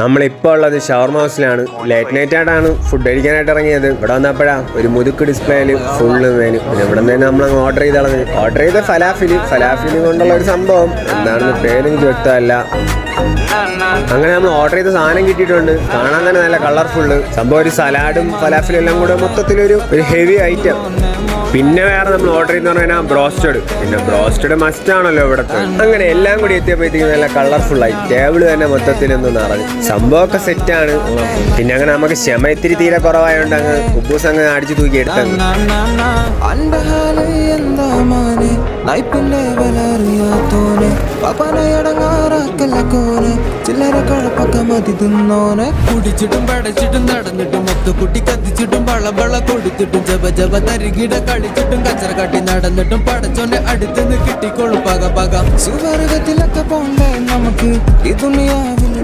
നമ്മളിപ്പോൾ ഉള്ളത് ഷവർമ ഹൗസിലാണ്. Late night ആയിട്ടാണ് ഫുഡ് കഴിക്കാനായിട്ട് ഇറങ്ങിയത്. ഇവിടെ വന്നപ്പോഴാ ഒരു മുതുക്ക് ഡിസ്പ്ലേയിൽ ഫുള്ള് മെനു. പിന്നെ ഇവിടെ നിന്ന് നമ്മളങ്ങ് ഓർഡർ ചെയ്ത ഫലാഫിലി കൊണ്ടുള്ള ഒരു സംഭവം എന്താണെന്ന് പേരെനിക്ക് വ്യക്തമല്ല. അങ്ങനെ നമ്മൾ ഓർഡർ ചെയ്ത സാധനം കിട്ടിയിട്ടുണ്ട്. കാണാൻ തന്നെ നല്ല കളർഫുള്ള് സംഭവം. ഒരു സലാഡും ഫലാഫിലും എല്ലാം കൂടെ മൊത്തത്തിലൊരു ഹെവി ഐറ്റം. പിന്നെ വേറെ നമ്മൾ ഓർഡർ ചെയ്യുന്ന പറഞ്ഞാൽ ബ്രോസ്റ്റഡ്. പിന്നെ ബ്രോസ്റ്റഡ് മസ്റ്റ് ആണല്ലോ ഇവിടത്തെ. അങ്ങനെ എല്ലാം കൂടി എത്തിയപ്പോഴത്തേക്കും നല്ല കളർഫുൾ ആയി. ടേബിൾ തന്നെ മൊത്തത്തിൽ ഒന്ന് നിറഞ്ഞു. സംഭവമൊക്കെ സെറ്റാണ്. പിന്നെ അങ്ങനെ നമുക്ക് ക്ഷമ ഇത്തിരി തീരെ കുറവായോണ്ട് അങ്ങ് കുബൂസ് അങ്ങ് അടിച്ചു തൂക്കി എടുത്തത്. കുടിച്ചിട്ടും പടച്ചിട്ടും നടന്നിട്ടും മൊത്ത കുട്ടി കത്തിച്ചിട്ടും വളവള കൊടുത്തിട്ടും ജപ ജപ തരികിട കളിച്ചിട്ടും കച്ചറ കാട്ടി നടന്നിട്ടും പടച്ചോന്റെ അടുത്തുനിന്ന് കിട്ടിക്കോളും പക പക. സുവർഗത്തിലൊക്കെ പോണ്ടേ നമുക്ക് ഈ ദുനിയാവിൽ